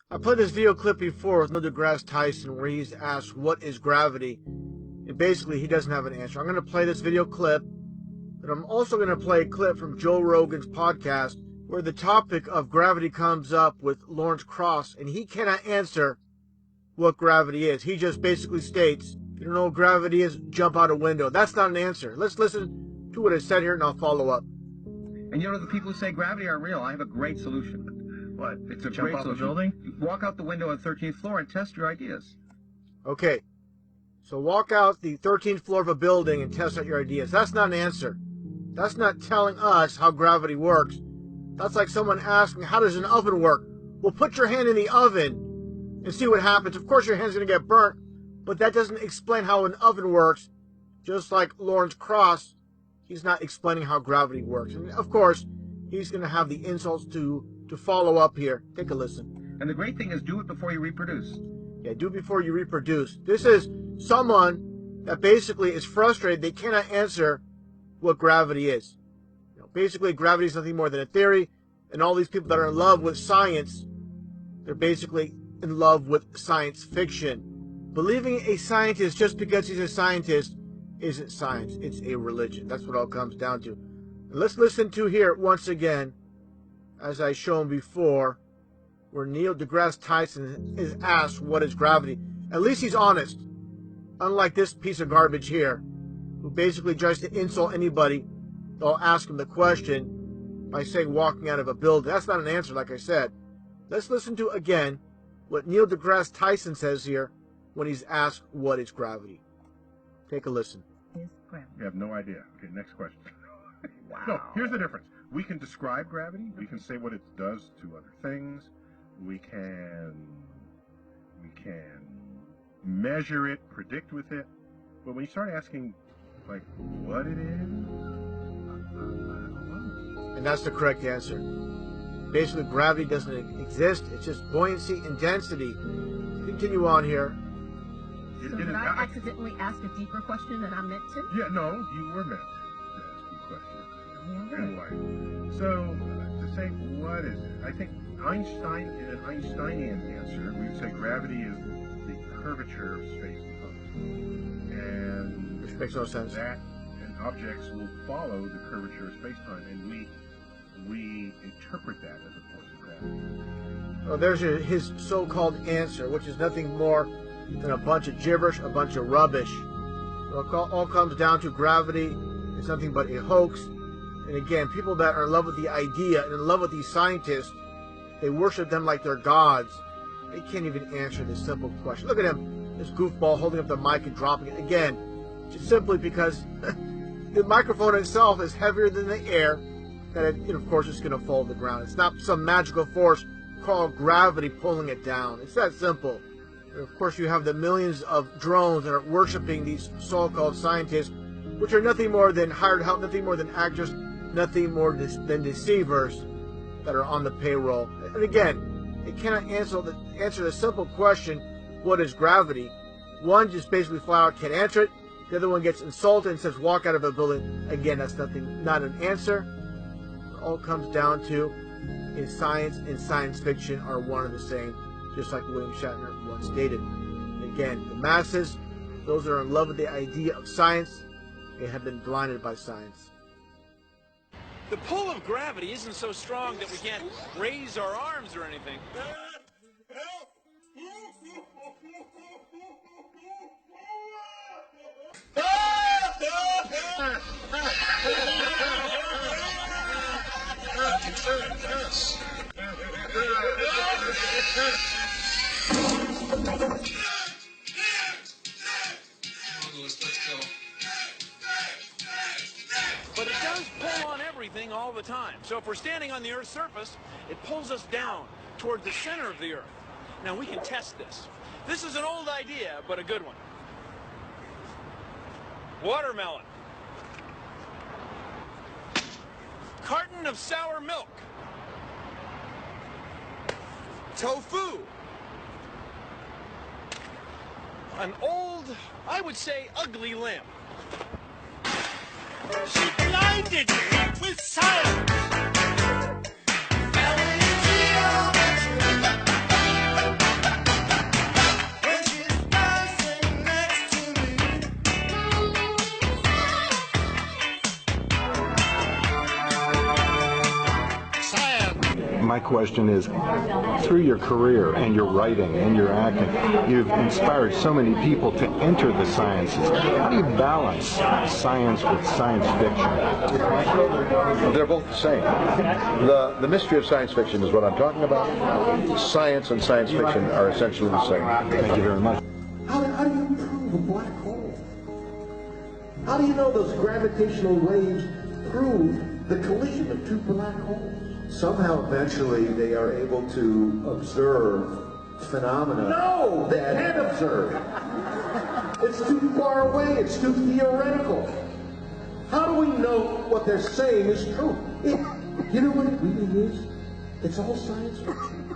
I played this video clip before with Neil deGrasse Tyson where he's asked, what is gravity? And basically he doesn't have an answer. I'm going to play this video clip, but I'm also going to play a clip from Joe Rogan's podcast where the topic of gravity comes up with Lawrence Krauss, and he cannot answer what gravity is. He just basically states, you don't know what gravity is, jump out a window. That's not an answer. Let's listen to what I said here and I'll follow up. And you know, the people who say gravity aren't real, I have a great solution. What? It's a Jump great off solution. a building? Walk out the window on the 13th floor and test your ideas. Okay, so walk out the 13th floor of a building and test out your ideas. That's not an answer. That's not telling us how gravity works. That's like someone asking, how does an oven work? Well, put your hand in the oven and see what happens. Of course, your hand's going to get burnt, but that doesn't explain how an oven works. Just like Lawrence Krauss, he's not explaining how gravity works. And of course, he's going to have the insults to follow up here. Take a listen. And the great thing is, do it before you reproduce. Yeah, do it before you reproduce. This is someone that basically is frustrated. They cannot answer what gravity is. You know, basically, gravity is nothing more than a theory, and all these people that are in love with science, they're basically in love with science fiction. Believing a scientist just because he's a scientist isn't science. It's a religion. That's what it all comes down to. And let's listen to here once again, as I shown before, where Neil deGrasse Tyson is asked what is gravity. At least he's honest. Unlike this piece of garbage here, who basically tries to insult anybody, they'll ask him the question by saying walking out of a building. That's not an answer, like I said. Let's listen to, again, what Neil deGrasse Tyson says here when he's asked what is gravity. Take a listen. You have no idea. Okay, next question. Wow. No, here's the difference. We can describe gravity. We can say what it does to other things. We can measure it, predict with it. But when you start asking, like, what it is, And that's the correct answer. Basically, gravity doesn't exist. It's just buoyancy and density. Continue on here. So did I accidentally ask a deeper question than I meant to? Yeah, no, you were meant to ask a question. Anyway, so to say what is it? I think Einstein, in an Einsteinian answer, we would say gravity is the curvature of space and time. And Which makes no sense. That and objects will follow the curvature of space-time, and we interpret that as a force of gravity. Well, there's his so-called answer, which is nothing more than a bunch of gibberish, a bunch of rubbish. It all comes down to gravity. It's nothing but a hoax. And again, people that are in love with the idea and in love with these scientists, they worship them like they're gods. They can't even answer this simple question. Look at him, this goofball holding up the mic and dropping it again, just simply because the microphone itself is heavier than the air, that it, of course, it's going to fall to the ground. It's not some magical force called gravity pulling it down. It's that simple. And of course, you have the millions of drones that are worshiping these so-called scientists, which are nothing more than hired help, nothing more than actors, nothing more than deceivers that are on the payroll. And again, they cannot answer the simple question, what is gravity? One just basically flat out can't answer it. The other one gets insulted and says walk out of a building. Again, that's not an answer. It all comes down to, in science and science fiction are one and the same, just like William Shatner once stated. And again, the masses, those that are in love with the idea of science, they have been blinded by science. The pull of gravity isn't so strong that we can't raise our arms or anything. But it does pull on everything all the time. So if we're standing on the Earth's surface, it pulls us down toward the center of the Earth. Now we can test this. This is an old idea, but a good one. Watermelon. Carton of sour milk. Tofu. An old, I would say, ugly lamp. She blinded me with science. question is, through your career and your writing and your acting, you've inspired so many people to enter the sciences. How do you balance science with science fiction? They're both the same. The mystery of science fiction is what I'm talking about. Science and science fiction are essentially the same. Thank you very much. How do you prove a black hole? How do you know those gravitational waves prove the collision of two black holes? Somehow, eventually, they are able to observe phenomena. No, they can't observe. It's too far away. It's too theoretical. How do we know what they're saying is true? You know what it really is? It's all science fiction.